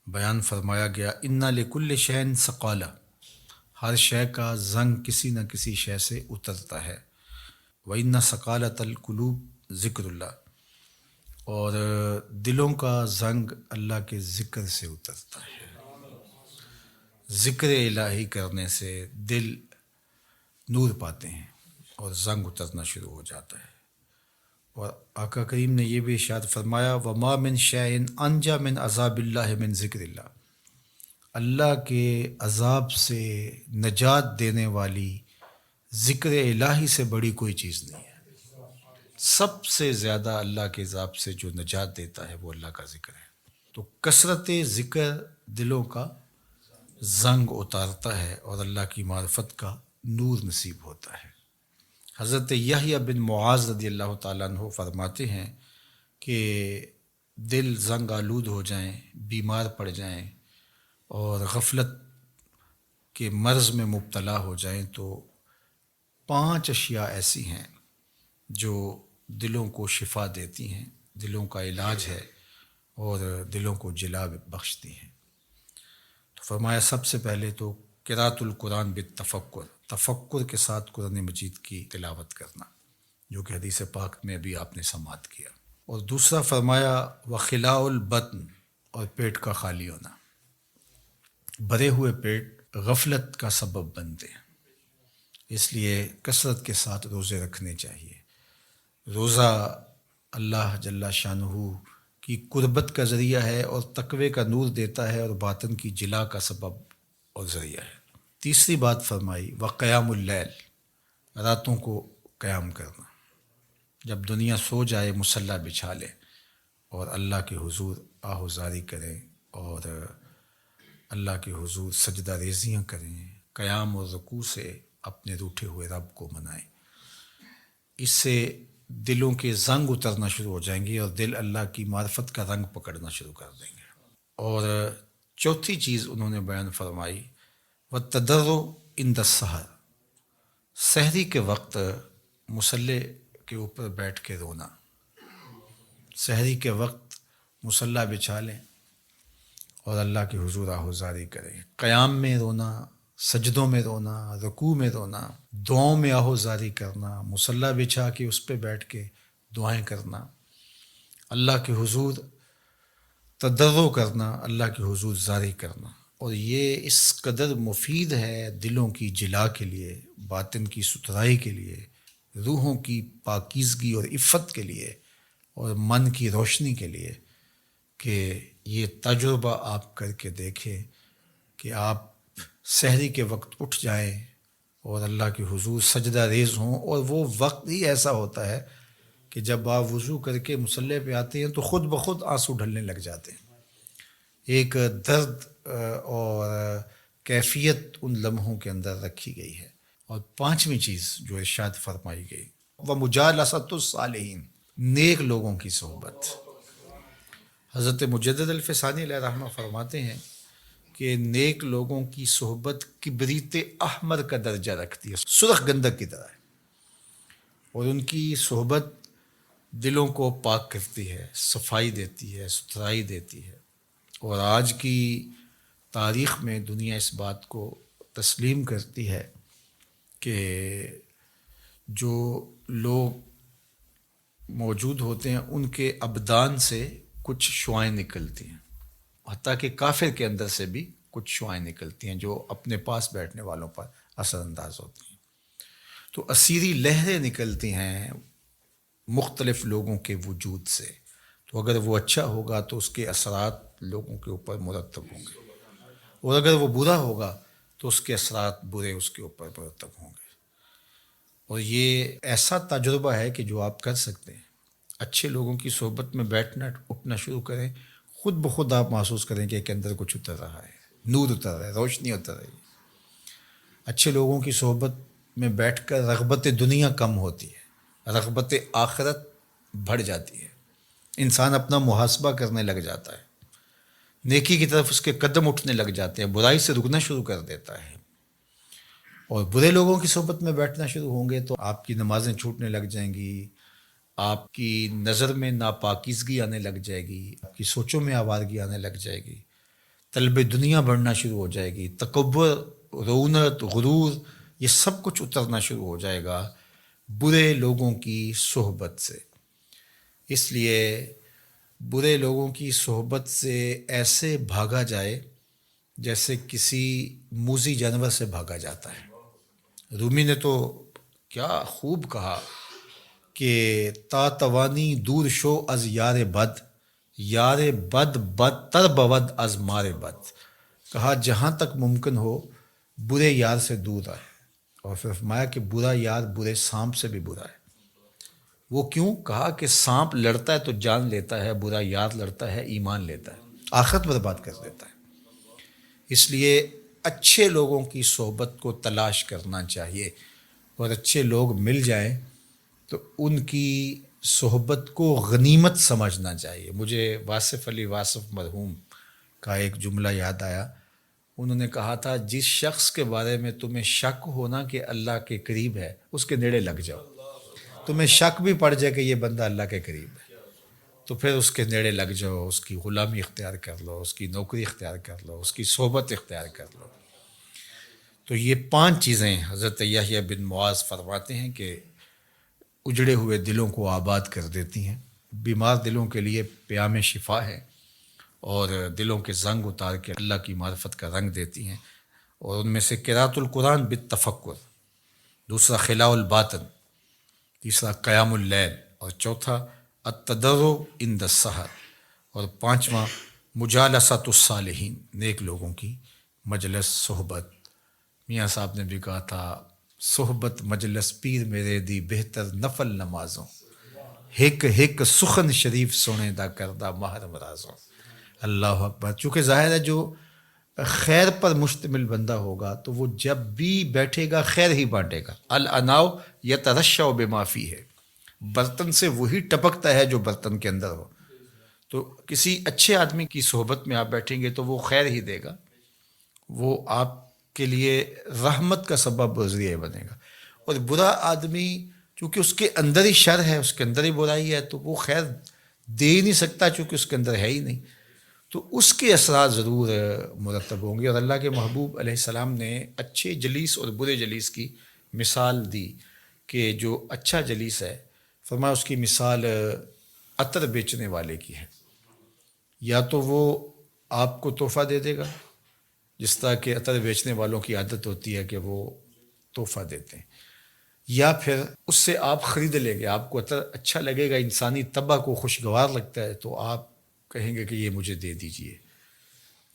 بیان فرمایا گیا انا لکل شین ثقالہ، ہر شے کا زنگ کسی نہ کسی شے سے اترتا ہے۔ وَإِنَّ ثَقَالَةَ الْقُلُوبِ ذکر اللہ، اور دلوں کا زنگ اللہ کے ذکر سے اترتا ہے۔ ذکر الہی کرنے سے دل نور پاتے ہیں اور زنگ اترنا شروع ہو جاتا ہے۔ اور آقا کریم نے یہ بھی ارشاد فرمایا وَمَا مِن شَيْءٍ أَنْجَى مِنْ عَذَابِ اللَّهِ مِنْ ذِكْرِ اللہ، اللہ کے عذاب سے نجات دینے والی ذکر الہی سے بڑی کوئی چیز نہیں ہے۔ سب سے زیادہ اللہ کے عذاب سے جو نجات دیتا ہے وہ اللہ کا ذکر ہے۔ تو کثرت ذکر دلوں کا زنگ اتارتا ہے اور اللہ کی معرفت کا نور نصیب ہوتا ہے۔ حضرت یحییٰ بن معاذ رضی اللہ تعالیٰ عنہ فرماتے ہیں کہ دل زنگ آلود ہو جائیں، بیمار پڑ جائیں اور غفلت کے مرض میں مبتلا ہو جائیں تو 5 اشیاء ایسی ہیں جو دلوں کو شفا دیتی ہیں، دلوں کا علاج ہے اور دلوں کو جلا بخشتی ہیں۔ تو فرمایا سب سے پہلے تو قراءۃ القرآن بالتفکر، تفکر کے ساتھ قرآن مجید کی تلاوت کرنا، جو کہ حدیث پاک میں ابھی آپ نے سماعت کیا۔ اور دوسرا فرمایا وخلاء البطن، اور پیٹ کا خالی ہونا۔ بھرے ہوئے پیٹ غفلت کا سبب بنتے ہیں، اس لیے کثرت کے ساتھ روزے رکھنے چاہیے۔ روزہ اللہ جل شانہ کی قربت کا ذریعہ ہے اور تقوی کا نور دیتا ہے اور باطن کی جلا کا سبب اور ذریعہ ہے۔ تیسری بات فرمائی وقیام اللیل، راتوں کو قیام کرنا، جب دنیا سو جائے مصلی بچھا لے اور اللہ کے حضور آہوزاری کریں اور اللہ کے حضور سجدہ ریزیاں کریں، قیام اور رکوع سے اپنے روٹھے ہوئے رب کو منائیں۔ اس سے دلوں کے زنگ اترنا شروع ہو جائیں گے اور دل اللہ کی معرفت کا رنگ پکڑنا شروع کر دیں گے۔ اور چوتھی چیز انہوں نے بیان فرمائی وَالتَّضَرُّعُ عِنْدَ السَّحَرِ، سحری کے وقت مصلی کے اوپر بیٹھ کے رونا۔ سحری کے وقت مصلی بچھا لیں اور اللہ کے حضور آہوزاری کریں، قیام میں رونا، سجدوں میں رونا، رکوع میں رونا، دعاؤں میں آہوزاری کرنا، مصلی بچھا کے اس پہ بیٹھ کے دعائیں کرنا، اللہ کے حضور تضرع کرنا، اللہ کے حضور زاری کرنا۔ اور یہ اس قدر مفید ہے دلوں کی جلا کے لیے، باطن کی ستھرائی کے لیے، روحوں کی پاکیزگی اور عفت کے لیے اور من کی روشنی کے لیے کہ یہ تجربہ آپ کر کے دیکھیں کہ آپ سحری کے وقت اٹھ جائیں اور اللہ کے حضور سجدہ ریز ہوں، اور وہ وقت ہی ایسا ہوتا ہے کہ جب آپ وضو کر کے مصلی پہ آتے ہیں تو خود بخود آنسو ڈھلنے لگ جاتے ہیں۔ ایک درد اور کیفیت ان لمحوں کے اندر رکھی گئی ہے۔ اور 5ویں چیز جو ارشاد فرمائی گئی وَمُجَالَسَةُ الصَّالِحِينَ، نیک لوگوں کی صحبت۔ حضرت مجدد الفسانی علیہ رحمہ فرماتے ہیں کہ نیک لوگوں کی صحبت کبریت احمر کا درجہ رکھتی ہے، سرخ گندک کی طرح ہے، اور ان کی صحبت دلوں کو پاک کرتی ہے، صفائی دیتی ہے، ستھرائی دیتی ہے۔ اور آج کی تاریخ میں دنیا اس بات کو تسلیم کرتی ہے کہ جو لوگ موجود ہوتے ہیں ان کے ابدان سے کچھ شعائیں نکلتی ہیں، حتیٰ کہ کافر کے اندر سے بھی کچھ شعائیں نکلتی ہیں جو اپنے پاس بیٹھنے والوں پر اثر انداز ہوتی ہیں۔ تو اسیری لہریں نکلتی ہیں مختلف لوگوں کے وجود سے، تو اگر وہ اچھا ہوگا تو اس کے اثرات لوگوں کے اوپر مرتب ہوں گے، اور اگر وہ برا ہوگا تو اس کے اثرات برے اس کے اوپر مرتب ہوں گے۔ اور یہ ایسا تجربہ ہے کہ جو آپ کر سکتے ہیں۔ اچھے لوگوں کی صحبت میں بیٹھنا اٹھنا شروع کریں، خود بخود آپ محسوس کریں کہ ایک اندر کچھ اتر رہا ہے، نور اتر رہا ہے، روشنی اتر رہی ہے۔ اچھے لوگوں کی صحبت میں بیٹھ کر رغبت دنیا کم ہوتی ہے، رغبت آخرت بڑھ جاتی ہے، انسان اپنا محاسبہ کرنے لگ جاتا ہے، نیکی کی طرف اس کے قدم اٹھنے لگ جاتے ہیں، برائی سے رکنا شروع کر دیتا ہے۔ اور برے لوگوں کی صحبت میں بیٹھنا شروع ہوں گے تو آپ کی نمازیں چھوٹنے لگ جائیں گی، آپ کی نظر میں ناپاکیزگی آنے لگ جائے گی، آپ کی سوچوں میں آوارگی آنے لگ جائے گی، طلب دنیا بڑھنا شروع ہو جائے گی، تکبر، رونت، غرور، یہ سب کچھ اترنا شروع ہو جائے گا برے لوگوں کی صحبت سے۔ اس لیے برے لوگوں کی صحبت سے ایسے بھاگا جائے جیسے کسی موذی جانور سے بھاگا جاتا ہے۔ رومی نے تو کیا خوب کہا کہ تا توانی دور شو از یار بد، یار بد بدتر بود از مار بد۔ کہا جہاں تک ممکن ہو برے یار سے دور رہے، اور پھر فرمایا کہ برا یار برے سانپ سے بھی برا ہے۔ وہ کیوں؟ کہا کہ سانپ لڑتا ہے تو جان لیتا ہے، برا یار لڑتا ہے ایمان لیتا ہے، آخرت برباد کر دیتا ہے۔ اس لیے اچھے لوگوں کی صحبت کو تلاش کرنا چاہیے، اور اچھے لوگ مل جائیں تو ان کی صحبت کو غنیمت سمجھنا چاہیے۔ مجھے واصف علی واصف مرحوم کا ایک جملہ یاد آیا۔ انہوں نے کہا تھا جس شخص کے بارے میں تمہیں شک ہونا کہ اللہ کے قریب ہے، اس کے نیڑے لگ جاؤ۔ تمہیں شک بھی پڑ جائے کہ یہ بندہ اللہ کے قریب ہے تو پھر اس کے نیڑے لگ جاؤ، اس کی غلامی اختیار کر لو، اس کی نوکری اختیار کر لو، اس کی صحبت اختیار کر لو۔ تو یہ 5 چیزیں حضرت یحییٰ بن معاذ فرماتے ہیں کہ اجڑے ہوئے دلوں کو آباد کر دیتی ہیں، بیمار دلوں کے لیے پیام شفا ہے، اور دلوں کے زنگ اتار کے اللہ کی معرفت کا رنگ دیتی ہیں۔ اور ان میں سے قراءۃ القرآن بالتفکر، دوسرا خلاء الباطن، تیسرا قیام اللیل، اور چوتھا التضرع عند السحر، اور 5واں مجالسۃ الصالحین، نیک لوگوں کی مجلس صحبت۔ میاں صاحب نے بھی کہا تھا صحبت مجلس پیر میرے دی بہتر نفل نمازوں، ہک ہک سخن شریف سونے دا کردہ ماہر مرازوں۔ اللہ اکبر۔ چونکہ ظاہر ہے جو خیر پر مشتمل بندہ ہوگا تو وہ جب بھی بیٹھے گا خیر ہی بانٹے گا۔ الاناؤ یترشع بما فیہ، برتن سے وہی ٹپکتا ہے جو برتن کے اندر ہو۔ تو کسی اچھے آدمی کی صحبت میں آپ بیٹھیں گے تو وہ خیر ہی دے گا، وہ آپ کے لیے رحمت کا سبب و ذریعہ بنے گا۔ اور برا آدمی چونکہ اس کے اندر ہی شر ہے، اس کے اندر ہی برائی ہے، تو وہ خیر دے ہی نہیں سکتا چونکہ اس کے اندر ہے ہی نہیں، تو اس کے اثرات ضرور مرتب ہوں گے۔ اور اللہ کے محبوب علیہ السلام نے اچھے جلیس اور برے جلیس کی مثال دی کہ جو اچھا جلیس ہے، فرمایا اس کی مثال عطر بیچنے والے کی ہے، یا تو وہ آپ کو تحفہ دے دے گا، جس طرح کہ عطر بیچنے والوں کی عادت ہوتی ہے کہ وہ تحفہ دیتے ہیں، یا پھر اس سے آپ خرید لیں گے، آپ کو عطر اچھا لگے گا، انسانی طبع کو خوشگوار لگتا ہے تو آپ کہیں گے کہ یہ مجھے دے دیجئے۔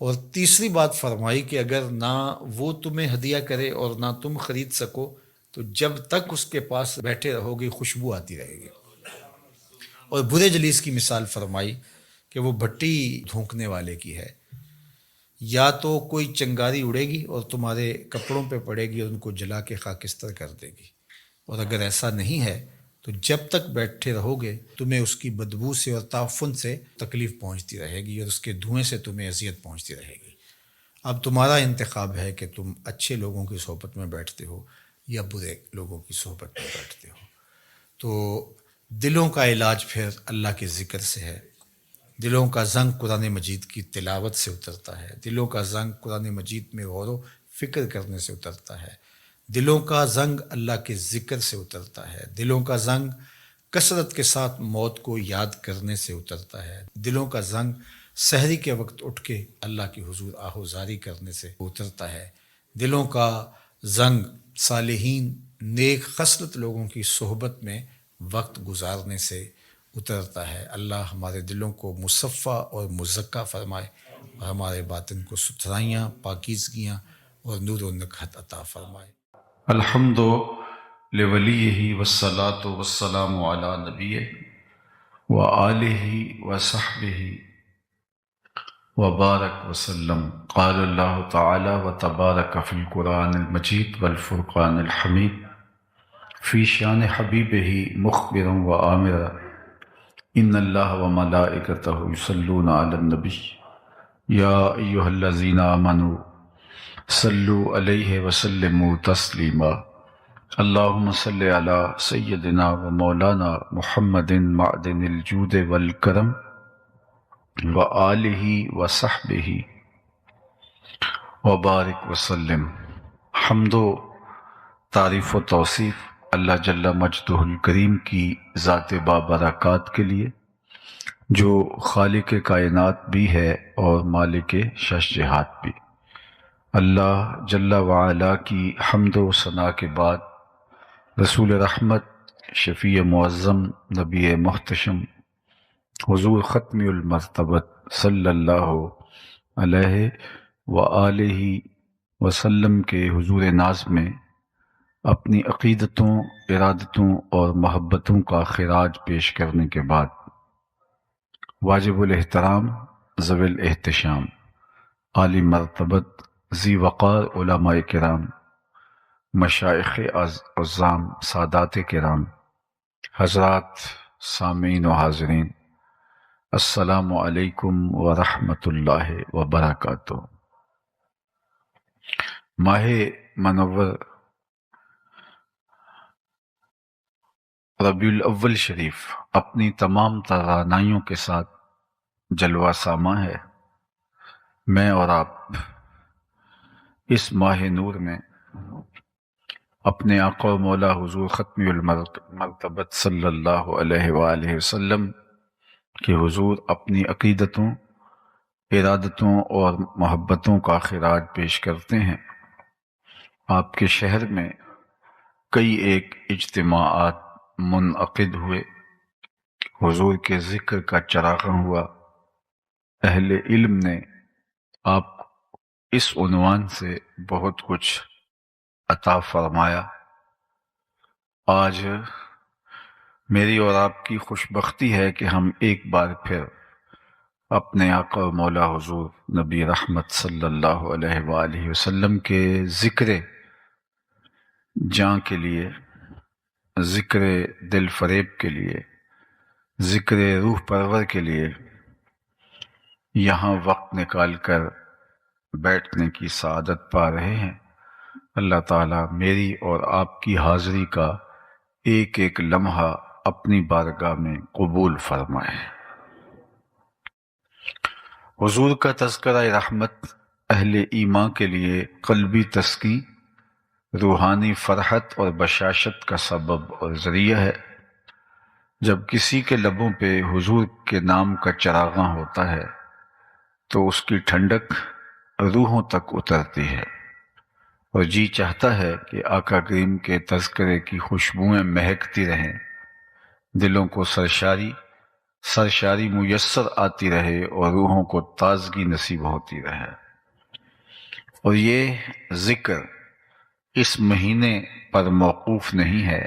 اور تیسری بات فرمائی کہ اگر نہ وہ تمہیں ہدیہ کرے اور نہ تم خرید سکو تو جب تک اس کے پاس بیٹھے رہو گی خوشبو آتی رہے گی۔ اور برے جلیس کی مثال فرمائی کہ وہ بھٹی دھونکنے والے کی ہے، یا تو کوئی چنگاری اڑے گی اور تمہارے کپڑوں پہ پڑے گی اور ان کو جلا کے خاکستر کر دے گی، اور اگر ایسا نہیں ہے تو جب تک بیٹھے رہو گے تمہیں اس کی بدبو سے اور تعفن سے تکلیف پہنچتی رہے گی، اور اس کے دھوئیں سے تمہیں اذیت پہنچتی رہے گی۔ اب تمہارا انتخاب ہے کہ تم اچھے لوگوں کی صحبت میں بیٹھتے ہو یا برے لوگوں کی صحبت میں بیٹھتے ہو۔ تو دلوں کا علاج پھر اللہ کے ذکر سے ہے، دلوں کا زنگ قرآن مجید کی تلاوت سے اترتا ہے، دلوں کا زنگ قرآن مجید میں غور و فکر کرنے سے اترتا ہے، دلوں کا زنگ اللہ کے ذکر سے اترتا ہے، دلوں کا زنگ کثرت کے ساتھ موت کو یاد کرنے سے اترتا ہے، دلوں کا زنگ سحری کے وقت اٹھ کے اللہ کی حضور آہوزاری کرنے سے اترتا ہے، دلوں کا زنگ صالحین نیک خصلت لوگوں کی صحبت میں وقت گزارنے سے اترتا ہے۔ اللہ ہمارے دلوں کو مصفہ اور مزکہ فرمائے، اور ہمارے باطن کو ستھرائیاں، پاکیزگیاں اور نور و نکہت عطا فرمائے۔ الحمد لولیہ والصلاة والسلام علی نبیہ وآلہ وصحبہ وبارک وسلم۔ قال اللہ تعالی وتبارک فی القرآن المجید والفرقان الحمید فی شان حبیبہ مخبرا وآمرا ان اللہ وملائکتہ یصلون علی النبی یا ایہا الذین آمنوا صلوا علیہ وسلموا تسلیما۔ اللہم صلی علی سیدنا و مولانا محمد معدن الجود والکرم وآلہ وصحبہ وبارک وسلم۔ حمد و تعریف و توصیف اللہ جل مجدہ الکریم کی ذات بابرکات کے لیے، جو خالق کائنات بھی ہے اور مالک شش جہات بھی۔ اللہ جل وعلا کی حمد و ثنا کے بعد رسول رحمت، شفیع معظم، نبی محتشم، حضور ختم المرتبت صلی اللہ علیہ وآلہ وسلم کے حضور ناز میں اپنی عقیدتوں، ارادتوں اور محبتوں کا خراج پیش کرنے کے بعد واجب الاحترام، ذوی الاحتشام، عالی مرتبت، ذی وقار علماء کرام، مشائخ عظام، سادات کرام، حضرات سامعین و حاضرین، السلام علیکم ورحمۃ اللہ وبرکاتہ۔ ماہ منور ربیع الاول شریف اپنی تمام توانائیوں کے ساتھ جلوہ ساماں ہے۔ میں اور آپ اس ماہ نور میں اپنے آقا و مولا حضور ختم المرتبت صلی اللہ علیہ وآلہ وسلم کہ حضور اپنی عقیدتوں، ارادتوں اور محبتوں کا خراج پیش کرتے ہیں۔ آپ کے شہر میں کئی ایک اجتماعات منعقد ہوئے، حضور کے ذکر کا چراغاں ہوا، اہل علم نے آپ اس عنوان سے بہت کچھ عطا فرمایا۔ آج میری اور آپ کی خوش بختی ہے کہ ہم ایک بار پھر اپنے آقا و مولا حضور نبی رحمت صلی اللہ علیہ وآلہ وسلم کے ذکر جاں کے لیے، ذکر دل فریب کے لیے، ذکر روح پرور کے لیے یہاں وقت نکال کر بیٹھنے کی سعادت پا رہے ہیں۔ اللہ تعالیٰ میری اور آپ کی حاضری کا ایک ایک لمحہ اپنی بارگاہ میں قبول فرمائے۔ حضور کا تذکرہ رحمت اہل ایمان کے لیے قلبی تسکین، روحانی فرحت اور بشاشت کا سبب اور ذریعہ ہے۔ جب کسی کے لبوں پہ حضور کے نام کا چراغاں ہوتا ہے تو اس کی ٹھنڈک روحوں تک اترتی ہے اور جی چاہتا ہے کہ آقا کریم کے تذکرے کی خوشبوئیں مہکتی رہیں، دلوں کو سرشاری میسر آتی رہے اور روحوں کو تازگی نصیب ہوتی رہے۔ اور یہ ذکر اس مہینے پر موقوف نہیں ہے،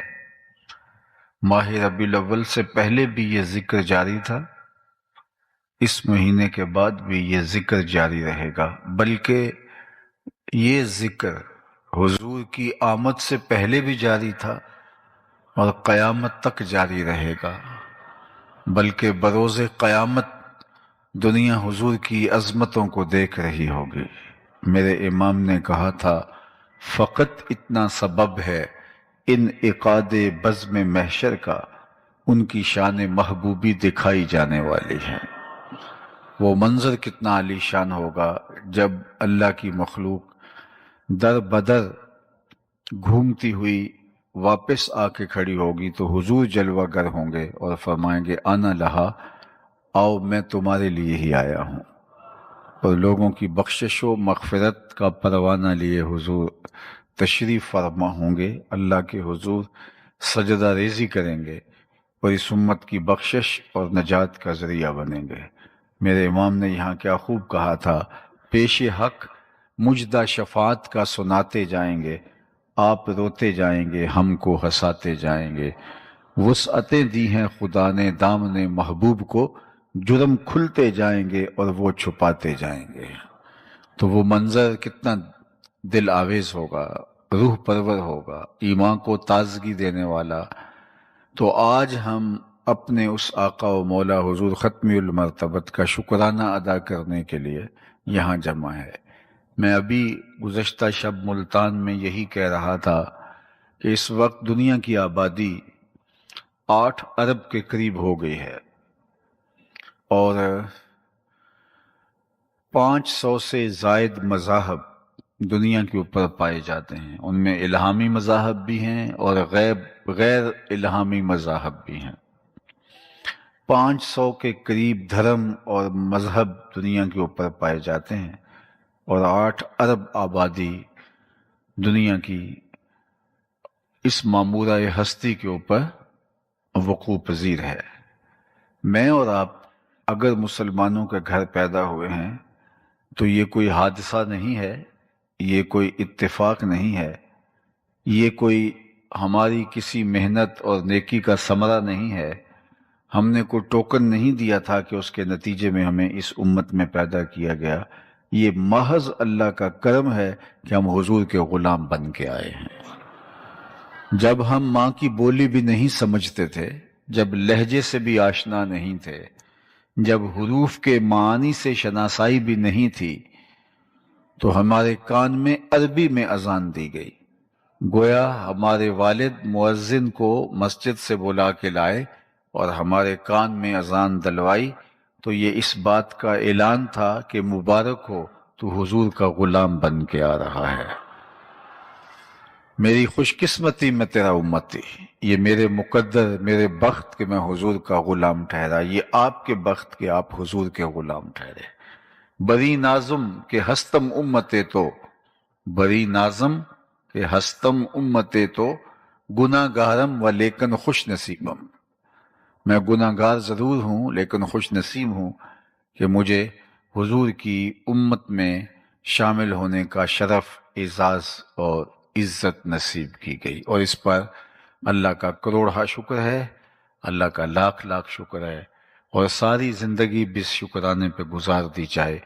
ماہ ربیع الاول سے پہلے بھی یہ ذکر جاری تھا، اس مہینے کے بعد بھی یہ ذکر جاری رہے گا، بلکہ یہ ذکر حضور کی آمد سے پہلے بھی جاری تھا اور قیامت تک جاری رہے گا، بلکہ بروز قیامت دنیا حضور کی عظمتوں کو دیکھ رہی ہوگی۔ میرے امام نے کہا تھا، فقط اتنا سبب ہے انعقاد بزم محشر کا، ان کی شان محبوبی دکھائی جانے والی ہے۔ وہ منظر کتنا عالی شان ہوگا جب اللہ کی مخلوق در بدر گھومتی ہوئی واپس آ کے کھڑی ہوگی تو حضور جلوہ گر ہوں گے اور فرمائیں گے، آنا لہا، آؤ میں تمہارے لیے ہی آیا ہوں۔ اور لوگوں کی بخشش و مغفرت کا پروانہ لیے حضور تشریف فرما ہوں گے، اللہ کے حضور سجدہ ریزی کریں گے اور اس امت کی بخشش اور نجات کا ذریعہ بنیں گے۔ میرے امام نے یہاں کیا خوب کہا تھا، پیش حق مجدہ شفاعت کا سناتے جائیں گے، آپ روتے جائیں گے، ہم کو ہنساتے جائیں گے، وسعتیں دی ہیں خدا نے دامن محبوب کو، جرم کھلتے جائیں گے اور وہ چھپاتے جائیں گے۔ تو وہ منظر کتنا دل آویز ہوگا، روح پرور ہوگا، ایمان کو تازگی دینے والا۔ تو آج ہم اپنے اس آقا و مولا حضور ختم المرتبت کا شکرانہ ادا کرنے کے لیے یہاں جمع ہے۔ میں ابھی گزشتہ شب ملتان میں یہی کہہ رہا تھا کہ اس وقت دنیا کی آبادی 8 ارب کے قریب ہو گئی ہے، اور 500 سے زائد مذاہب دنیا کے اوپر پائے جاتے ہیں، ان میں الہامی مذاہب بھی ہیں اور غیر الہامی مذاہب بھی ہیں۔ 500 کے قریب دھرم اور مذہب دنیا کے اوپر پائے جاتے ہیں، اور 8 ارب آبادی دنیا کی اس معمورہ ہستی کے اوپر وقوع پذیر ہے۔ میں اور آپ اگر مسلمانوں کے گھر پیدا ہوئے ہیں تو یہ کوئی حادثہ نہیں ہے، یہ کوئی اتفاق نہیں ہے، یہ کوئی ہماری کسی محنت اور نیکی کا ثمرہ نہیں ہے، ہم نے کوئی ٹوکن نہیں دیا تھا کہ اس کے نتیجے میں ہمیں اس امت میں پیدا کیا گیا۔ یہ محض اللہ کا کرم ہے کہ ہم حضور کے غلام بن کے آئے ہیں۔ جب ہم ماں کی بولی بھی نہیں سمجھتے تھے، جب لہجے سے بھی آشنا نہیں تھے، جب حروف کے معانی سے شناسائی بھی نہیں تھی، تو ہمارے کان میں عربی میں اذان دی گئی۔ گویا ہمارے والد مؤذن کو مسجد سے بلا کے لائے اور ہمارے کان میں اذان دلوائی، تو یہ اس بات کا اعلان تھا کہ مبارک ہو، تو حضور کا غلام بن کے آ رہا ہے۔ میری خوش قسمتی میں تیرا امتی، یہ میرے مقدر، میرے بخت کہ میں حضور کا غلام ٹھہرا، یہ آپ کے بخت کہ آپ حضور کے غلام ٹھہرے۔ بری نازم کہ ہستم امتے تو، بری نازم کہ ہستم امتے تو، گناہ گارم و لیکن خوش نصیبم، میں گناہ گار ضرور ہوں لیکن خوش نصیب ہوں کہ مجھے حضور کی امت میں شامل ہونے کا شرف، اعزاز اور عزت نصیب کی گئی، اور اس پر اللہ کا کروڑہ شکر ہے، اللہ کا لاکھ لاکھ شکر ہے، اور ساری زندگی بس شکرانے پہ گزار دی جائے،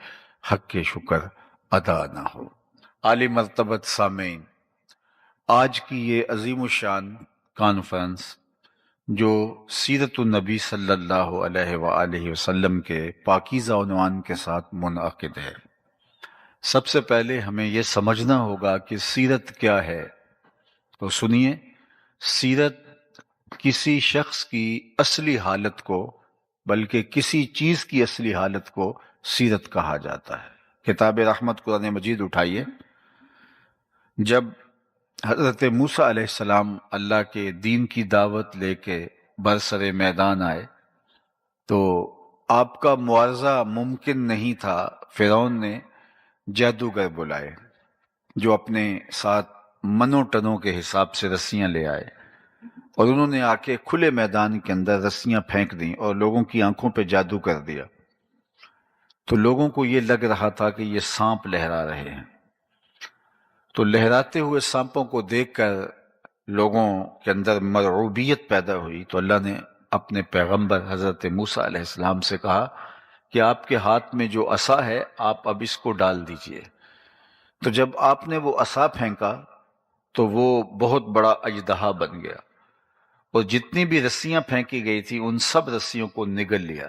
حق کے شکر ادا نہ ہو۔ عالی مرتبت سامعین، آج کی یہ عظیم الشان کانفرنس جو سیرت النبی صلی اللہ علیہ وآلہ وسلم کے پاکیزہ عنوان کے ساتھ منعقد ہے، سب سے پہلے ہمیں یہ سمجھنا ہوگا کہ سیرت کیا ہے۔ تو سنیے، سیرت کسی شخص کی اصلی حالت کو، بلکہ کسی چیز کی اصلی حالت کو سیرت کہا جاتا ہے۔ کتاب رحمت قرآن مجید اٹھائیے۔ جب حضرت موسیٰ علیہ السلام اللہ کے دین کی دعوت لے کے برسر میدان آئے تو آپ کا معارضہ ممکن نہیں تھا۔ فرعون نے جادوگر بلائے جو اپنے ساتھ منو ٹنوں کے حساب سے رسیاں لے آئے، اور انہوں نے آ کے کھلے میدان کے اندر رسیاں پھینک دیں اور لوگوں کی آنکھوں پہ جادو کر دیا۔ تو لوگوں کو یہ لگ رہا تھا کہ یہ سانپ لہرا رہے ہیں، تو لہراتے ہوئے سانپوں کو دیکھ کر لوگوں کے اندر مرعوبیت پیدا ہوئی۔ تو اللہ نے اپنے پیغمبر حضرت موسیٰ علیہ السلام سے کہا کہ آپ کے ہاتھ میں جو عصا ہے آپ اب اس کو ڈال دیجئے۔ تو جب آپ نے وہ عصا پھینکا تو وہ بہت بڑا اژدہا بن گیا، اور جتنی بھی رسیاں پھینکی گئی تھی ان سب رسیوں کو نگل لیا۔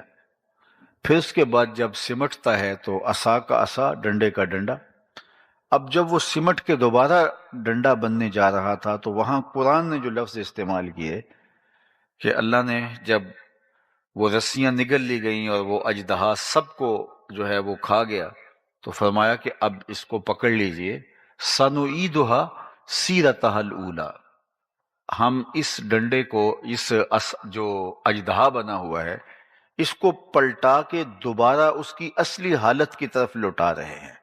پھر اس کے بعد جب سمٹتا ہے تو عصا کا عصا، ڈنڈے کا ڈنڈا۔ اب جب وہ سمٹ کے دوبارہ ڈنڈا بننے جا رہا تھا تو وہاں قرآن نے جو لفظ استعمال کیے کہ اللہ نے جب وہ رسیاں نگل لی گئیں اور وہ اژدہا سب کو جو ہے وہ کھا گیا، تو فرمایا کہ اب اس کو پکڑ لیجئے، سَنُعِيدُهَا سِيرَتَهَا الْأُولَى، ہم اس ڈنڈے کو، اس جو اژدہا بنا ہوا ہے، اس کو پلٹا کے دوبارہ اس کی اصلی حالت کی طرف لوٹا رہے ہیں۔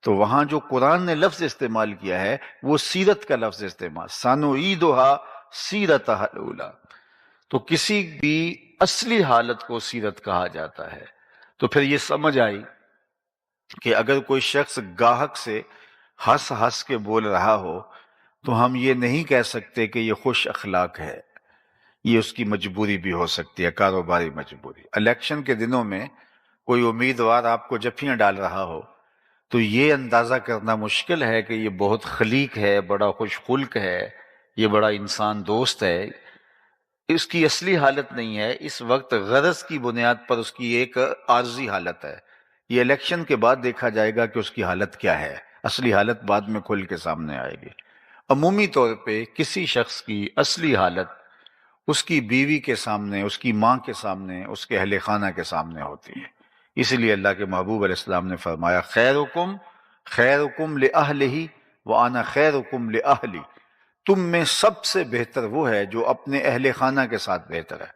تو وہاں جو قرآن نے لفظ استعمال کیا ہے وہ سیرت کا لفظ استعمال، سَنُعِيدُهَا سِيرَتَهَا الْأُولَى، تو کسی بھی اصلی حالت کو سیرت کہا جاتا ہے۔ تو پھر یہ سمجھ آئی کہ اگر کوئی شخص گاہک سے ہنس ہنس کے بول رہا ہو تو ہم یہ نہیں کہہ سکتے کہ یہ خوش اخلاق ہے، یہ اس کی مجبوری بھی ہو سکتی ہے، کاروباری مجبوری۔ الیکشن کے دنوں میں کوئی امیدوار آپ کو جفیاں ڈال رہا ہو تو یہ اندازہ کرنا مشکل ہے کہ یہ بہت خلیق ہے، بڑا خوش خلق ہے، یہ بڑا انسان دوست ہے۔ اس کی اصلی حالت نہیں ہے، اس وقت غرض کی بنیاد پر اس کی ایک عارضی حالت ہے۔ یہ الیکشن کے بعد دیکھا جائے گا کہ اس کی حالت کیا ہے، اصلی حالت بعد میں کھل کے سامنے آئے گی۔ عمومی طور پہ کسی شخص کی اصلی حالت اس کی بیوی کے سامنے، اس کی ماں کے سامنے، اس کے اہل خانہ کے سامنے ہوتی ہے۔ اس لیے اللہ کے محبوب علیہ السلام نے فرمایا خیرکم لأہلہ وانا خیرکم لأہلی، تم میں سب سے بہتر وہ ہے جو اپنے اہل خانہ کے ساتھ بہتر ہے،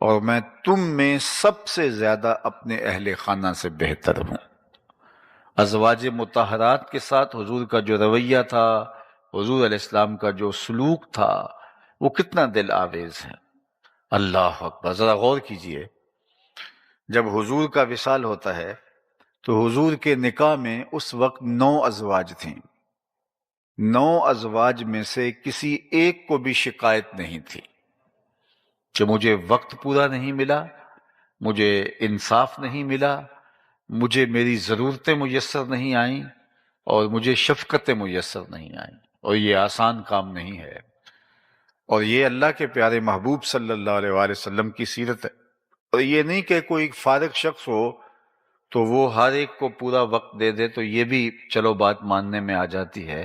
اور میں تم میں سب سے زیادہ اپنے اہل خانہ سے بہتر ہوں۔ ازواج مطہرات کے ساتھ حضور کا جو رویہ تھا، حضور علیہ السلام کا جو سلوک تھا، وہ کتنا دل آویز ہے۔ اللہ اکبر، ذرا غور کیجئے، جب حضور کا وصال ہوتا ہے تو حضور کے نکاح میں اس وقت 9 ازواج تھیں، 9 ازواج میں سے کسی ایک کو بھی شکایت نہیں تھی کہ مجھے وقت پورا نہیں ملا، مجھے انصاف نہیں ملا، مجھے میری ضرورتیں میسر نہیں آئیں، اور مجھے شفقتیں میسر نہیں آئیں، اور یہ آسان کام نہیں ہے۔ اور یہ اللہ کے پیارے محبوب صلی اللہ علیہ وآلہ وسلم کی سیرت ہے۔ اور یہ نہیں کہ کوئی فارغ شخص ہو تو وہ ہر ایک کو پورا وقت دے دے، تو یہ بھی چلو بات ماننے میں آ جاتی ہے۔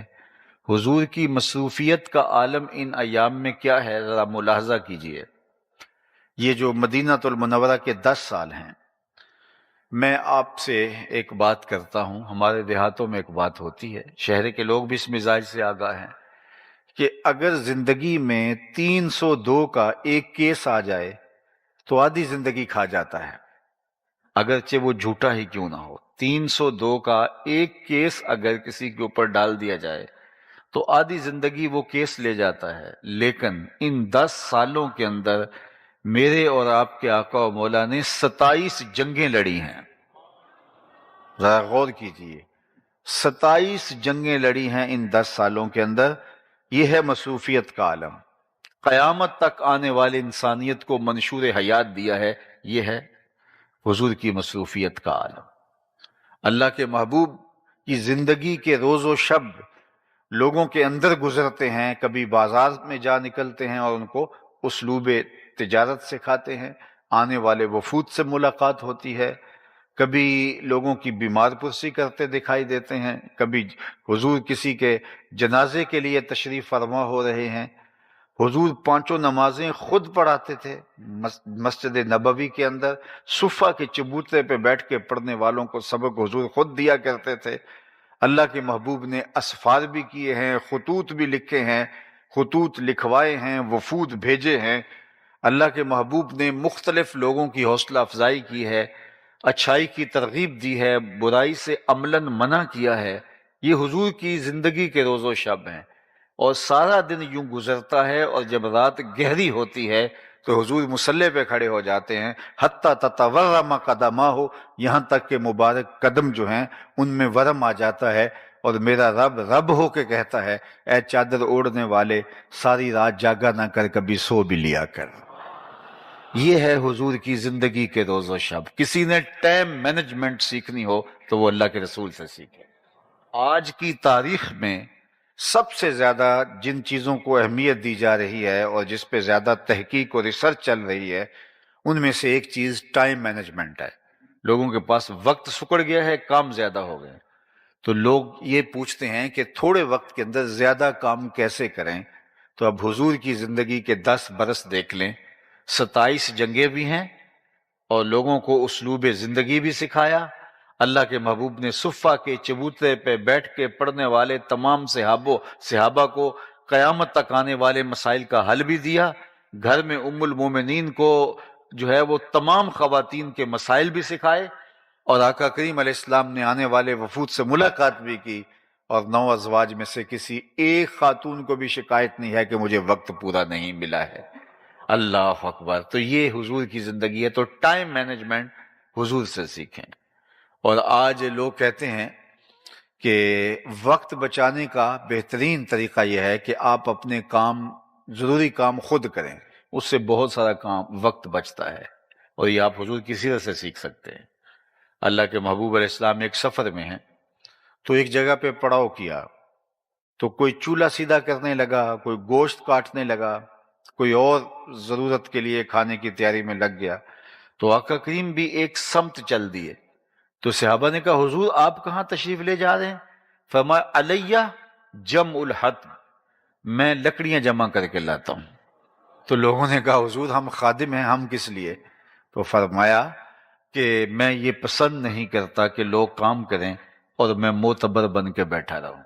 حضور کی مصروفیت کا عالم ان ایام میں کیا ہے، ذرا ملاحظہ کیجئے۔ یہ جو مدینہ المنورہ کے 10 سال ہیں، میں آپ سے ایک بات کرتا ہوں، ہمارے دیہاتوں میں ایک بات ہوتی ہے، شہر کے لوگ بھی اس مزاج سے آگاہ ہیں، کہ اگر زندگی میں 302 کا ایک کیس آ جائے تو آدھی زندگی کھا جاتا ہے، اگرچہ وہ جھوٹا ہی کیوں نہ ہو۔ 302 کا ایک کیس اگر کسی کے اوپر ڈال دیا جائے تو آدھی زندگی وہ کیس لے جاتا ہے، لیکن ان 10 سالوں کے اندر میرے اور آپ کے آقا و مولا نے 27 جنگیں لڑی ہیں۔ ذرا غور کیجئے، 27 جنگیں لڑی ہیں ان 10 سالوں کے اندر۔ یہ ہے مصروفیت کا عالم، قیامت تک آنے والے انسانیت کو منشور حیات دیا ہے، یہ ہے حضور کی مصروفیت کا عالم۔ اللہ کے محبوب کی زندگی کے روز و شب لوگوں کے اندر گزرتے ہیں، کبھی بازار میں جا نکلتے ہیں اور ان کو اسلوب تجارت سکھاتے ہیں، آنے والے وفود سے ملاقات ہوتی ہے، کبھی لوگوں کی بیمار پرسی کرتے دکھائی دیتے ہیں، کبھی حضور کسی کے جنازے کے لیے تشریف فرما ہو رہے ہیں۔ حضور 5 نمازیں خود پڑھاتے تھے مسجد نبوی کے اندر، صفہ کے چبوترے پہ بیٹھ کے پڑھنے والوں کو سبق حضور خود دیا کرتے تھے۔ اللہ کے محبوب نے اسفار بھی کیے ہیں، خطوط بھی لکھے ہیں، خطوط لکھوائے ہیں، وفود بھیجے ہیں۔ اللہ کے محبوب نے مختلف لوگوں کی حوصلہ افزائی کی ہے، اچھائی کی ترغیب دی ہے، برائی سے عملاً منع کیا ہے۔ یہ حضور کی زندگی کے روز و شب ہیں، اور سارا دن یوں گزرتا ہے، اور جب رات گہری ہوتی ہے تو حضور مصلی پہ کھڑے ہو جاتے ہیں، حتیٰ تتورم قدماہ، یہاں تک کہ مبارک قدم جو ہیں ان میں ورم آ جاتا ہے، اور میرا رب رب ہو کے کہتا ہے، اے چادر اوڑھنے والے، ساری رات جاگا نہ کر، کبھی سو بھی لیا کر۔ یہ ہے حضور کی زندگی کے روز و شب۔ کسی نے ٹائم مینجمنٹ سیکھنی ہو تو وہ اللہ کے رسول سے سیکھے۔ آج کی تاریخ میں سب سے زیادہ جن چیزوں کو اہمیت دی جا رہی ہے اور جس پہ زیادہ تحقیق اور ریسرچ چل رہی ہے، ان میں سے ایک چیز ٹائم مینجمنٹ ہے۔ لوگوں کے پاس وقت سکڑ گیا ہے، کام زیادہ ہو گئے، تو لوگ یہ پوچھتے ہیں کہ تھوڑے وقت کے اندر زیادہ کام کیسے کریں۔ تو اب حضور کی زندگی کے 10 برس دیکھ لیں، 27 جنگیں بھی ہیں، اور لوگوں کو اسلوب زندگی بھی سکھایا۔ اللہ کے محبوب نے صفہ کے چبوترے پہ بیٹھ کے پڑھنے والے تمام صحابہ کو قیامت تک آنے والے مسائل کا حل بھی دیا۔ گھر میں ام المومنین کو جو ہے وہ تمام خواتین کے مسائل بھی سکھائے، اور آقا کریم علیہ السلام نے آنے والے وفود سے ملاقات بھی کی، اور 9 ازواج میں سے کسی ایک خاتون کو بھی شکایت نہیں ہے کہ مجھے وقت پورا نہیں ملا ہے۔ اللہ اکبر۔ تو یہ حضور کی زندگی ہے، تو ٹائم مینجمنٹ حضور سے سیکھیں۔ اور آج لوگ کہتے ہیں کہ وقت بچانے کا بہترین طریقہ یہ ہے کہ آپ اپنے ضروری کام خود کریں، اس سے بہت سارا وقت بچتا ہے، اور یہ آپ حضور کی سیرت سے سیکھ سکتے ہیں۔ اللہ کے محبوب علیہ السلام ایک سفر میں ہیں، تو ایک جگہ پہ پڑاؤ کیا، تو کوئی چولہا سیدھا کرنے لگا، کوئی گوشت کاٹنے لگا، کوئی اور ضرورت کے لیے کھانے کی تیاری میں لگ گیا۔ تو آقا کریم بھی ایک سمت چل دیے۔ تو صحابہ نے کہا، حضور آپ کہاں تشریف لے جا رہے ہیں؟ فرمایا، علیہ جمع الحطب، میں لکڑیاں جمع کر کے لاتا ہوں۔ تو لوگوں نے کہا، حضور ہم خادم ہیں، ہم کس لیے؟ تو فرمایا، کہ میں یہ پسند نہیں کرتا کہ لوگ کام کریں اور میں معتبر بن کے بیٹھا رہوں۔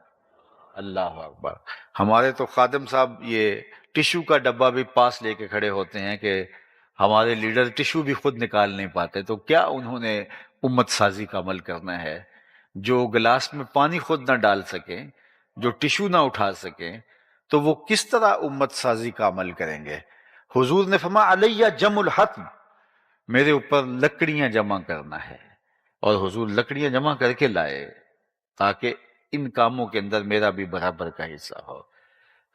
اللہ اکبر۔ ہمارے تو خادم صاحب یہ ٹشو کا ڈبہ بھی پاس لے کے کھڑے ہوتے ہیں کہ ہمارے لیڈر ٹشو بھی خود نکال نہیں پاتے، تو کیا انہوں نے امت سازی کا عمل کرنا ہے؟ جو گلاس میں پانی خود نہ ڈال سکیں، جو ٹشو نہ اٹھا سکیں، تو وہ کس طرح امت سازی کا عمل کریں گے؟ حضور نے فرمایا علیہ جمع الحطب، میرے اوپر لکڑیاں جمع کرنا ہے، اور حضور لکڑیاں جمع کر کے لائے تاکہ ان کاموں کے اندر میرا بھی برابر کا حصہ ہو۔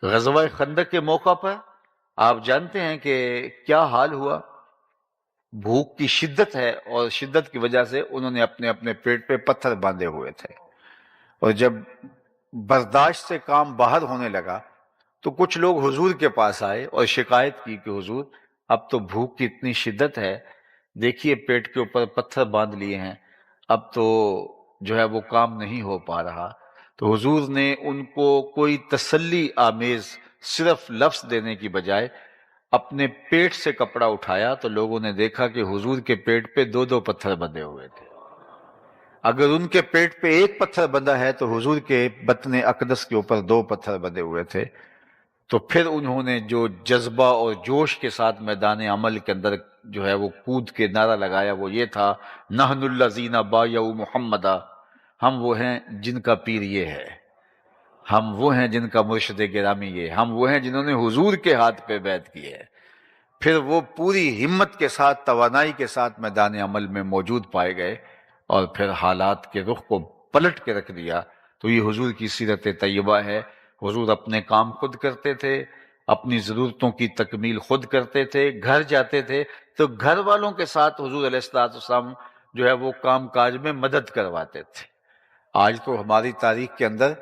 غزوہ خندق کے موقع پر آپ جانتے ہیں کہ کیا حال ہوا؟ بھوک کی شدت ہے، اور شدت کی وجہ سے انہوں نے اپنے اپنے پیٹ پہ پتھر باندھے ہوئے تھے، اور جب برداشت سے کام باہر ہونے لگا تو کچھ لوگ حضور کے پاس آئے اور شکایت کی کہ حضور اب تو بھوک کی اتنی شدت ہے، دیکھیے پیٹ کے اوپر پتھر باندھ لیے ہیں، اب تو جو ہے وہ کام نہیں ہو پا رہا۔ تو حضور نے ان کو کوئی تسلی آمیز صرف لفظ دینے کی بجائے اپنے پیٹ سے کپڑا اٹھایا، تو لوگوں نے دیکھا کہ حضور کے پیٹ پہ دو دو پتھر بندھے ہوئے تھے۔ اگر ان کے پیٹ پہ ایک پتھر بندھا ہے تو حضور کے بطن اقدس کے اوپر دو پتھر بندھے ہوئے تھے۔ تو پھر انہوں نے جو جذبہ اور جوش کے ساتھ میدان عمل کے اندر جو ہے وہ کود کے نعرہ لگایا، وہ یہ تھا نحن الذین بایعوا محمدا، ہم وہ ہیں جن کا پیر یہ ہے، ہم وہ ہیں جن کا مرشد گرامی یہ، ہم وہ ہیں جنہوں نے حضور کے ہاتھ پہ بیعت کی ہے۔ پھر وہ پوری ہمت کے ساتھ، توانائی کے ساتھ میدان عمل میں موجود پائے گئے، اور پھر حالات کے رخ کو پلٹ کے رکھ دیا۔ تو یہ حضور کی سیرت طیبہ ہے۔ حضور اپنے کام خود کرتے تھے، اپنی ضرورتوں کی تکمیل خود کرتے تھے، گھر جاتے تھے تو گھر والوں کے ساتھ حضور علیہ السلام جو ہے وہ کام کاج میں مدد کرواتے تھے۔ آج تو ہماری تاریخ کے اندر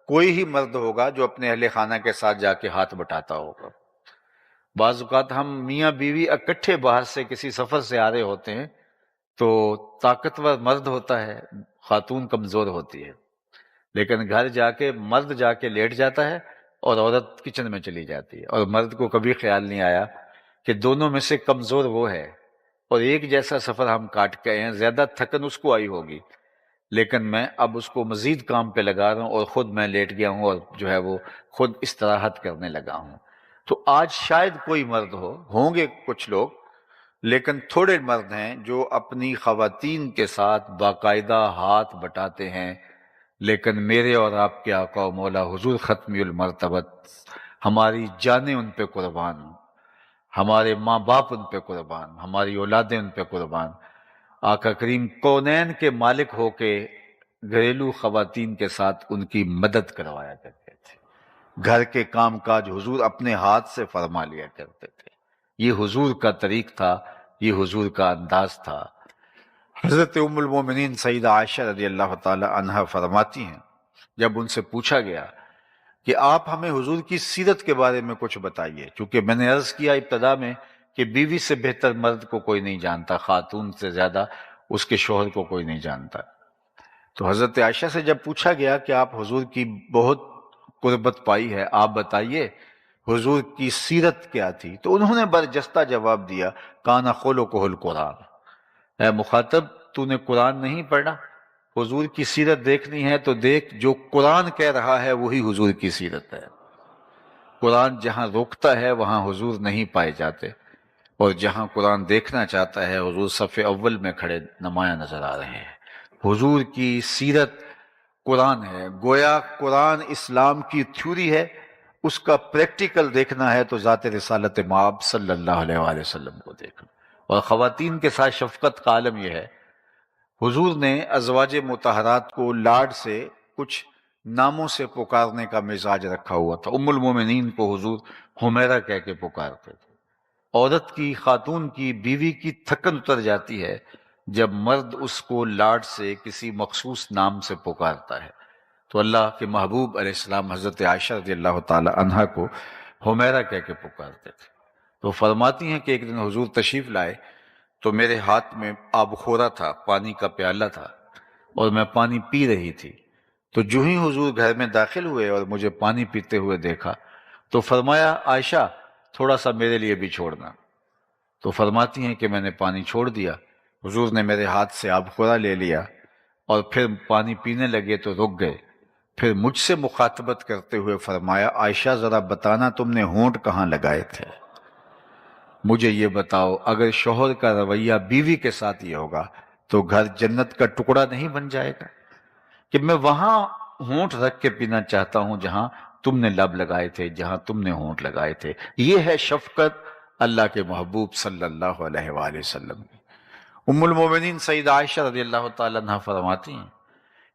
کوئی ہی مرد ہوگا جو اپنے اہل خانہ کے ساتھ جا کے ہاتھ بٹاتا ہوگا۔ بعض اوقات ہم میاں بیوی اکٹھے باہر سے کسی سفر سے آ رہے ہوتے ہیں تو طاقتور مرد ہوتا ہے، خاتون کمزور ہوتی ہے، لیکن گھر جا کے مرد جا کے لیٹ جاتا ہے اور عورت کچن میں چلی جاتی ہے، اور مرد کو کبھی خیال نہیں آیا کہ دونوں میں سے کمزور وہ ہے، اور ایک جیسا سفر ہم کاٹ کے ہیں، زیادہ تھکن اس کو آئی ہوگی، لیکن میں اب اس کو مزید کام پہ لگا رہا ہوں اور خود میں لیٹ گیا ہوں اور جو ہے وہ خود استراحت کرنے لگا ہوں۔ تو آج شاید کوئی مرد ہوں گے کچھ لوگ، لیکن تھوڑے مرد ہیں جو اپنی خواتین کے ساتھ باقاعدہ ہاتھ بٹاتے ہیں۔ لیکن میرے اور آپ کے آقا و مولا حضور ختمی المرتبت، ہماری جانیں ان پہ قربان، ہمارے ماں باپ ان پہ قربان، ہماری اولادیں ان پہ قربان، آقا کریم کونین کے مالک ہو کے گھریلو خواتین کے ساتھ ان کی مدد کروایا کرتے تھے۔ گھر کے کام کاج حضور اپنے ہاتھ سے فرما لیا کرتے تھے۔ یہ حضور کا طریق تھا، یہ حضور کا انداز تھا۔ حضرت ام المومنین سیدہ عائشہ رضی اللہ تعالی عنہا فرماتی ہیں، جب ان سے پوچھا گیا کہ آپ ہمیں حضور کی سیرت کے بارے میں کچھ بتائیے، چونکہ میں نے عرض کیا ابتدا میں کہ بیوی سے بہتر مرد کو کوئی نہیں جانتا، خاتون سے زیادہ اس کے شوہر کو کوئی نہیں جانتا۔ تو حضرت عائشہ سے جب پوچھا گیا کہ آپ حضور کی بہت قربت پائی ہے، آپ بتائیے حضور کی سیرت کیا تھی، تو انہوں نے برجستہ جواب دیا کانا خلقہ القرآن، اے مخاطب تو نے قرآن نہیں پڑھا؟ حضور کی سیرت دیکھنی ہے تو دیکھ، جو قرآن کہہ رہا ہے وہی حضور کی سیرت ہے۔ قرآن جہاں روکتا ہے وہاں حضور نہیں پائے جاتے، اور جہاں قرآن دیکھنا چاہتا ہے حضور صف اول میں کھڑے نمایاں نظر آ رہے ہیں۔ حضور کی سیرت قرآن ہے، گویا قرآن اسلام کی تھیوری ہے، اس کا پریکٹیکل دیکھنا ہے تو ذات رسالت مآب صلی اللہ علیہ وآلہ وسلم کو دیکھنا۔ اور خواتین کے ساتھ شفقت کا عالم یہ ہے، حضور نے ازواج مطہرات کو لاڈ سے کچھ ناموں سے پکارنے کا مزاج رکھا ہوا تھا۔ ام المومنین کو حضور حمیرہ کہہ کے پکارتے تھے۔ عورت کی، خاتون کی، بیوی کی تھکن اتر جاتی ہے جب مرد اس کو لاڈ سے کسی مخصوص نام سے پکارتا ہے۔ تو اللہ کے محبوب علیہ السلام حضرت عائشہ رضی اللہ تعالی عنہا کو حمیرہ کہہ کے پکارتے تھے۔ تو فرماتی ہیں کہ ایک دن حضور تشریف لائے تو میرے ہاتھ میں آب خورا تھا، پانی کا پیالہ تھا، اور میں پانی پی رہی تھی۔ تو جو ہی حضور گھر میں داخل ہوئے اور مجھے پانی پیتے ہوئے دیکھا تو فرمایا عائشہ تھوڑا سا میرے لیے بھی چھوڑنا۔ تو فرماتی ہیں کہ میں نے پانی چھوڑ دیا، حضور نے میرے ہاتھ سے آب خورا لے لیا اور پھر پانی پینے لگے تو رک گئے. پھر مجھ سے مخاطبت کرتے ہوئے فرمایا عائشہ ذرا بتانا تم نے ہونٹ کہاں لگائے تھے؟ مجھے یہ بتاؤ اگر شوہر کا رویہ بیوی کے ساتھ یہ ہوگا تو گھر جنت کا ٹکڑا نہیں بن جائے گا کہ میں وہاں ہونٹ رکھ کے پینا چاہتا ہوں جہاں تم نے لب لگائے تھے، جہاں تم نے ہونٹ لگائے تھے. یہ ہے شفقت اللہ کے محبوب صلی اللہ علیہ وآلہ وسلم کی. ام المومنین سیدہ عائشہ رضی اللہ تعالیٰ عنہ فرماتی ہیں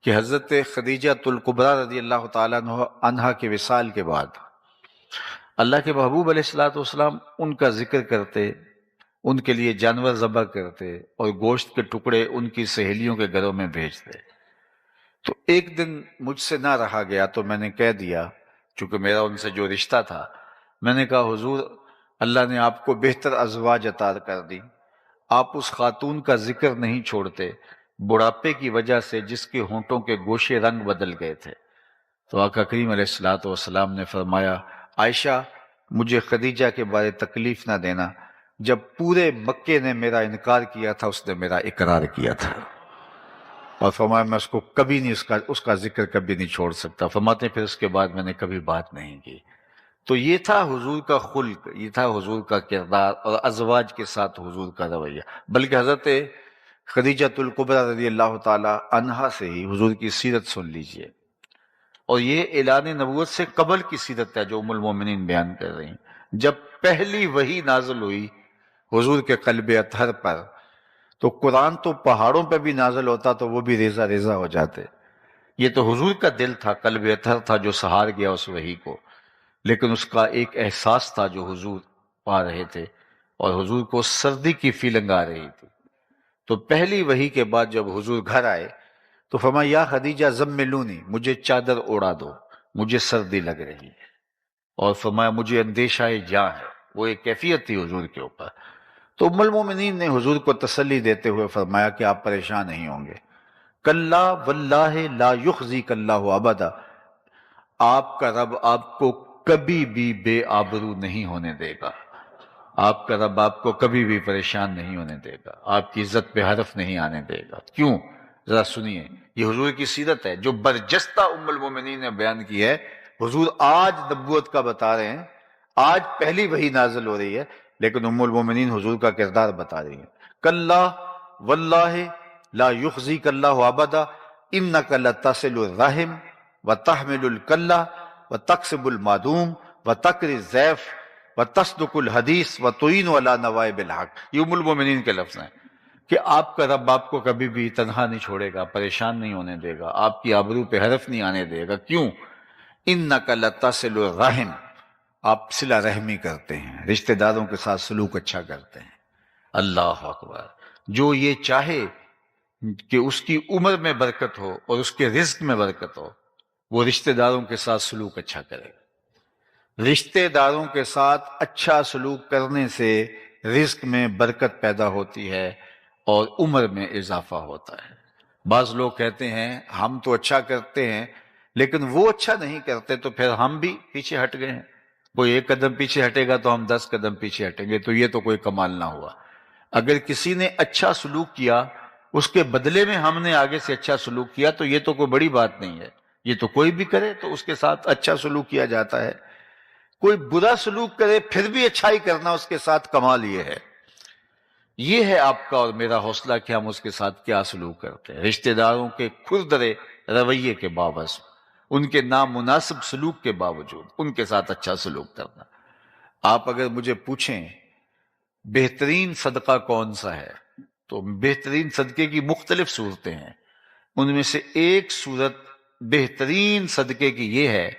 کہ حضرت خدیجہ الکبریٰ رضی اللہ تعالیٰ عنہ کے وصال کے بعد اللہ کے محبوب علیہ الصلوۃ والسلام ان کا ذکر کرتے، ان کے لیے جانور ذبح کرتے اور گوشت کے ٹکڑے ان کی سہیلیوں کے گھروں میں بھیجتے. تو ایک دن مجھ سے نہ رہا گیا تو میں نے کہہ دیا، چونکہ میرا ان سے جو رشتہ تھا، میں نے کہا حضور اللہ نے آپ کو بہتر ازواج عطا کر دی، آپ اس خاتون کا ذکر نہیں چھوڑتے بڑھاپے کی وجہ سے جس کے ہونٹوں کے گوشے رنگ بدل گئے تھے. تو آقا کریم علیہ الصلوۃ والسلام نے فرمایا عائشہ مجھے خدیجہ کے بارے تکلیف نہ دینا، جب پورے مکے نے میرا انکار کیا تھا اس نے میرا اقرار کیا تھا. اور فرمایا میں اس کو کبھی نہیں اس کا ذکر کبھی نہیں چھوڑ سکتا. فرماتے ہیں پھر اس کے بعد میں نے کبھی بات نہیں کی. تو یہ تھا حضور کا خلق، یہ تھا حضور کا کردار اور ازواج کے ساتھ حضور کا رویہ. بلکہ حضرت خدیجہ الکبریٰ رضی اللہ تعالی عنہا سے ہی حضور کی سیرت سن لیجئے. اور یہ اعلان نبوت سے قبل کی سیرت ہے جو ام المومنین بیان کر رہی ہیں. جب پہلی وحی نازل ہوئی حضور کے قلب اطہر پر تو قرآن تو پہاڑوں پہ بھی نازل ہوتا تو وہ بھی ریزہ ریزہ ہو جاتے. یہ تو حضور کا دل تھا، قلب اطہر تھا جو سہار گیا اس وحی کو، لیکن اس کا ایک احساس تھا جو حضور پا رہے تھے اور حضور کو سردی کی فیلنگ آ رہی تھی. تو پہلی وحی کے بعد جب حضور گھر آئے تو فرمایا یا خدیجہ زملونی، مجھے چادر اوڑا دو، مجھے سردی لگ رہی ہے. اور فرمایا مجھے اندیشہ جاں ہے. وہ ایک کیفیت تھی حضور کے اوپر. تو ام المومنین نے حضور کو تسلی دیتے ہوئے فرمایا کہ آپ پریشان نہیں ہوں گے. کلا واللہ لا یخزیک اللہ ابدا، آپ کا رب آپ کو کبھی بھی بے آبرو نہیں ہونے دے گا. آپ کا رب آپ کو کبھی بھی پریشان نہیں ہونے دے گا، آپ کی عزت پہ حرف نہیں آنے دے گا. کیوں؟ ذرا سنیے، یہ حضور کی سیرت ہے جو برجستہ ام المومنین نے بیان کی ہے. حضور آج نبوت کا بتا رہے ہیں، آج پہلی وحی نازل ہو رہی ہے، لیکن ام المومنین حضور کا کردار بتا رہی ہیں. کلا واللہ لا یخزیک اللہ ابدا انک لتصل الرحم وتحمل الکلہ وتکسب المعدوم وتقری الضیف وتصدق الحدیث وتعین علی نوائب الحق. یہ ام المومنین کے لفظ ہیں کہ آپ کا رب آپ کو کبھی بھی تنہا نہیں چھوڑے گا، پریشان نہیں ہونے دے گا، آپ کی آبرو پہ حرف نہیں آنے دے گا. کیوں؟ انک لتصل الرحم، آپ صلہ رحمی کرتے ہیں، رشتہ داروں کے ساتھ سلوک اچھا کرتے ہیں. اللہ اکبر. جو یہ چاہے کہ اس کی عمر میں برکت ہو اور اس کے رزق میں برکت ہو، وہ رشتہ داروں کے ساتھ سلوک اچھا کرے. رشتہ داروں کے ساتھ اچھا سلوک کرنے سے رزق میں برکت پیدا ہوتی ہے اور عمر میں اضافہ ہوتا ہے. بعض لوگ کہتے ہیں ہم تو اچھا کرتے ہیں لیکن وہ اچھا نہیں کرتے تو پھر ہم بھی پیچھے ہٹ گئے ہیں. کوئی ایک قدم پیچھے ہٹے گا تو ہم 10 قدم پیچھے ہٹیں گے، تو یہ تو کوئی کمال نہ ہوا. اگر کسی نے اچھا سلوک کیا اس کے بدلے میں ہم نے آگے سے اچھا سلوک کیا تو یہ تو کوئی بڑی بات نہیں ہے. یہ تو کوئی بھی کرے تو اس کے ساتھ اچھا سلوک کیا جاتا ہے. کوئی برا سلوک کرے پھر بھی اچھائی کرنا اس کے ساتھ کمال یہ ہے. یہ ہے آپ کا اور میرا حوصلہ کہ ہم اس کے ساتھ کیا سلوک کرتے ہیں. رشتہ داروں کے کھردرے رویے کے باوجود، ان کے نامناسب سلوک کے باوجود ان کے ساتھ اچھا سلوک کرنا. آپ اگر مجھے پوچھیں بہترین صدقہ کون سا ہے تو بہترین صدقے کی مختلف صورتیں ہیں. ان میں سے ایک صورت بہترین صدقے کی یہ ہے،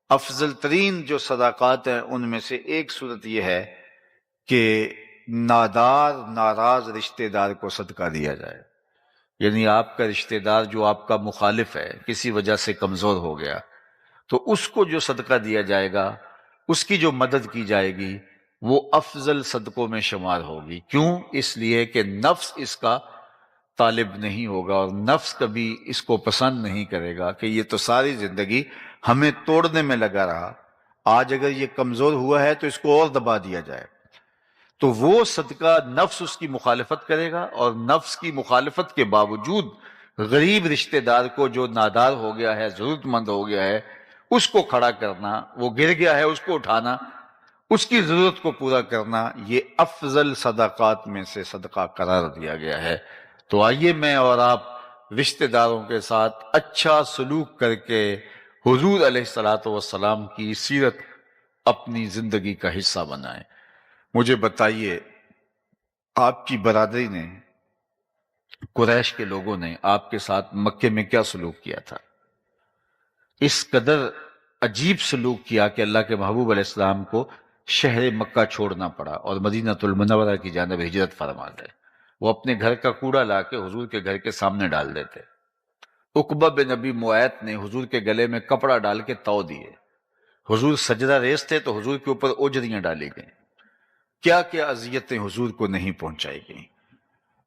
افضل ترین جو صدقات ہیں ان میں سے ایک صورت یہ ہے کہ نادار ناراض رشتہ دار کو صدقہ دیا جائے. یعنی آپ کا رشتہ دار جو آپ کا مخالف ہے، کسی وجہ سے کمزور ہو گیا، تو اس کو جو صدقہ دیا جائے گا، اس کی جو مدد کی جائے گی، وہ افضل صدقوں میں شمار ہوگی. کیوں؟ اس لیے کہ نفس اس کا طالب نہیں ہوگا اور نفس کبھی اس کو پسند نہیں کرے گا کہ یہ تو ساری زندگی ہمیں توڑنے میں لگا رہا، آج اگر یہ کمزور ہوا ہے تو اس کو اور دبا دیا جائے. تو وہ صدقہ نفس اس کی مخالفت کرے گا، اور نفس کی مخالفت کے باوجود غریب رشتہ دار کو جو نادار ہو گیا ہے، ضرورت مند ہو گیا ہے، اس کو کھڑا کرنا، وہ گر گیا ہے اس کو اٹھانا، اس کی ضرورت کو پورا کرنا، یہ افضل صدقات میں سے صدقہ قرار دیا گیا ہے۔ تو آئیے میں اور آپ رشتہ داروں کے ساتھ اچھا سلوک کر کے حضور علیہ الصلوۃ والسلام کی سیرت اپنی زندگی کا حصہ بنائیں۔ مجھے بتائیے، آپ کی برادری نے، قریش کے لوگوں نے آپ کے ساتھ مکے میں کیا سلوک کیا تھا؟ اس قدر عجیب سلوک کیا کہ اللہ کے محبوب علیہ السلام کو شہر مکہ چھوڑنا پڑا اور مدینہ المنورہ کی جانب ہجرت فرما گئے۔ وہ اپنے گھر کا کوڑا لا کے حضور کے گھر کے سامنے ڈال دیتے۔ عقبہ بن ابی معیط نے حضور کے گلے میں کپڑا ڈال کے تو دیے۔ حضور سجدہ ریز تھے تو حضور کے اوپر اوجریاں ڈالی گئیں۔ کیا کیا اذیتیں حضور کو نہیں پہنچائی گئیں۔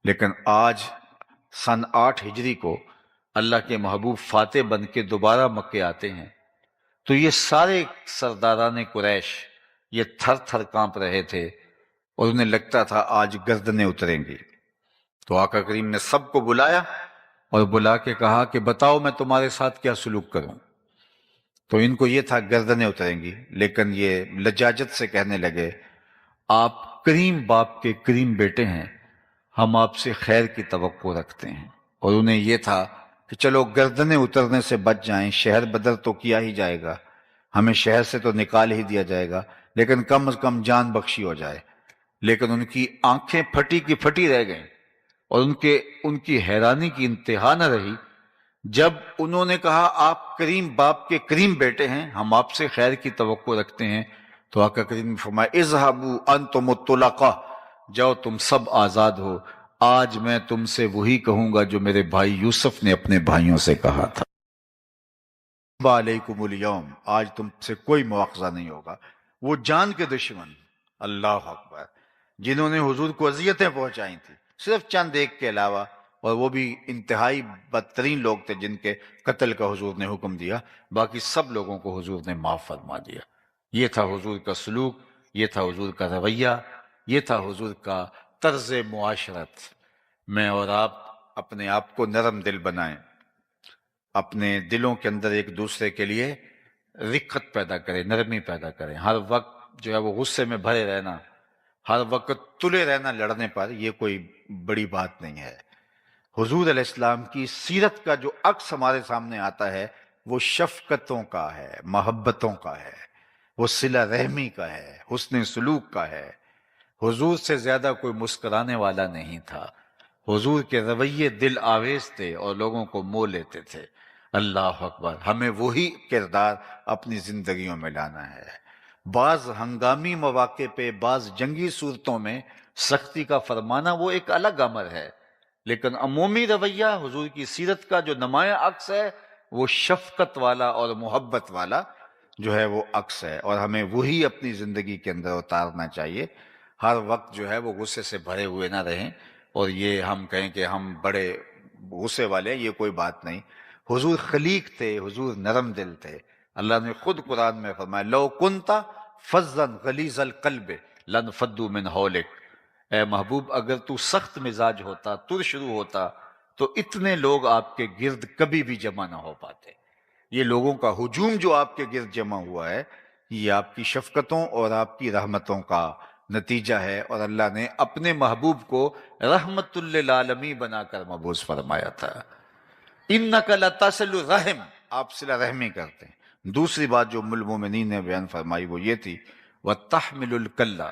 لیکن آج سن 8 ہجری کو اللہ کے محبوب فاتح بن کے دوبارہ مکے آتے ہیں تو یہ سارے سرداران قریش یہ تھر تھر کانپ رہے تھے اور انہیں لگتا تھا آج گردنیں اتریں گی۔ تو آقا کریم نے سب کو بلایا اور بلا کے کہا کہ بتاؤ میں تمہارے ساتھ کیا سلوک کروں۔ تو ان کو یہ تھا گردنیں اتریں گی، لیکن یہ لجاجت سے کہنے لگے آپ کریم باپ کے کریم بیٹے ہیں، ہم آپ سے خیر کی توقع رکھتے ہیں۔ اور انہیں یہ تھا کہ چلو گردنیں اترنے سے بچ جائیں، شہر بدر تو کیا ہی جائے گا، ہمیں شہر سے تو نکال ہی دیا جائے گا، لیکن کم از کم جان بخشی ہو جائے۔ لیکن ان کی آنکھیں پھٹی کی پھٹی رہ گئیں اور ان کی حیرانی کی انتہا نہ رہی جب انہوں نے کہا آپ کریم باپ کے کریم بیٹے ہیں، ہم آپ سے خیر کی توقع رکھتے ہیں۔ تو آقا کریم نے فرمایا اذهبوا انتم الطلقاء، جاؤ تم سب آزاد ہو، آج میں تم سے وہی کہوں گا جو میرے بھائی یوسف نے اپنے بھائیوں سے کہا تھا، علیکم الیوم، آج تم سے کوئی مواخذہ نہیں ہوگا۔ وہ جان کے دشمن، اللہ اکبر، جنہوں نے حضور کو اذیتیں پہنچائی تھی صرف چند ایک کے علاوہ، اور وہ بھی انتہائی بدترین لوگ تھے جن کے قتل کا حضور نے حکم دیا، باقی سب لوگوں کو حضور نے معاف فرما دیا۔ یہ تھا حضور کا سلوک، یہ تھا حضور کا رویہ، یہ تھا حضور کا طرز معاشرت۔ میں اور آپ اپنے آپ کو نرم دل بنائیں، اپنے دلوں کے اندر ایک دوسرے کے لیے رقت پیدا کریں، نرمی پیدا کریں۔ ہر وقت جو ہے وہ غصے میں بھرے رہنا، ہر وقت تلے رہنا لڑنے پر، یہ کوئی بڑی بات نہیں ہے۔ حضور علیہ السلام کی سیرت کا جو عکس ہمارے سامنے آتا ہے وہ شفقتوں کا ہے، محبتوں کا ہے، وہ صلہ رحمی کا ہے، حسن سلوک کا ہے۔ حضور سے زیادہ کوئی مسکرانے والا نہیں تھا۔ حضور کے رویے دل آویز تھے اور لوگوں کو مو لیتے تھے۔ اللہ اکبر، ہمیں وہی کردار اپنی زندگیوں میں لانا ہے۔ بعض ہنگامی مواقع پہ، بعض جنگی صورتوں میں سختی کا فرمانا وہ ایک الگ امر ہے، لیکن عمومی رویہ حضور کی سیرت کا جو نمایاں عکس ہے وہ شفقت والا اور محبت والا جو ہے وہ عکس ہے، اور ہمیں وہی اپنی زندگی کے اندر اتارنا چاہیے۔ ہر وقت جو ہے وہ غصے سے بھرے ہوئے نہ رہیں، اور یہ ہم کہیں کہ ہم بڑے غصے والے ہیں، یہ کوئی بات نہیں۔ حضور خلیق تھے، حضور نرم دل تھے۔ اللہ نے خود قرآن میں فرمایا لو کنت فظا غلیظ القلب لانفضوا من حولک، اے محبوب اگر تو سخت مزاج ہوتا، ترشرو ہوتا، تو اتنے لوگ آپ کے گرد کبھی بھی جمع نہ ہو پاتے۔ یہ لوگوں کا ہجوم جو آپ کے گرد جمع ہوا ہے یہ آپ کی شفقتوں اور آپ کی رحمتوں کا نتیجہ ہے، اور اللہ نے اپنے محبوب کو رحمت للعالمین بنا کر مبعوث فرمایا تھا۔ انک لتصل الرحم، آپ صلہ رحمی کرتے ہیں۔ دوسری بات جو ام المومنین نے بیان فرمائی وہ یہ تھی وتحمل الکلہ،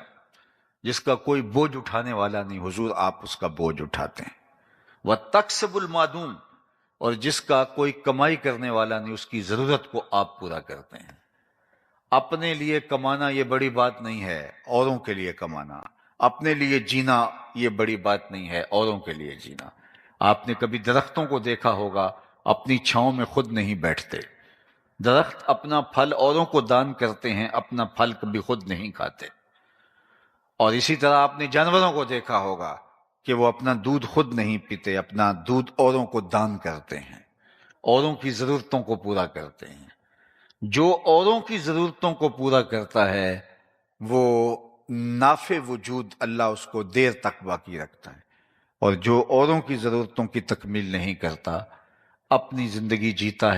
جس کا کوئی بوجھ اٹھانے والا نہیں، حضور آپ اس کا بوجھ اٹھاتے ہیں۔ وتکسب المعدوم، اور جس کا کوئی کمائی کرنے والا نہیں اس کی ضرورت کو آپ پورا کرتے ہیں۔ اپنے لیے کمانا یہ بڑی بات نہیں ہے، اوروں کے لیے کمانا۔ اپنے لیے جینا یہ بڑی بات نہیں ہے، اوروں کے لیے جینا۔ آپ نے کبھی درختوں کو دیکھا ہوگا اپنی چھاؤں میں خود نہیں بیٹھتے، درخت اپنا پھل اوروں کو دان کرتے ہیں، اپنا پھل کبھی خود نہیں کھاتے۔ اور اسی طرح آپ نے جانوروں کو دیکھا ہوگا کہ وہ اپنا دودھ خود نہیں پیتے، اپنا دودھ اوروں کو دان کرتے ہیں، اوروں کی ضرورتوں کو پورا کرتے ہیں۔ جو اوروں کی ضرورتوں کو پورا کرتا ہے وہ نافع وجود اللہ اس کو دیر تک باقی رکھتا ہے، اور جو اوروں کی ضرورتوں کی تکمیل نہیں کرتا، اپنی زندگی جیتا ہے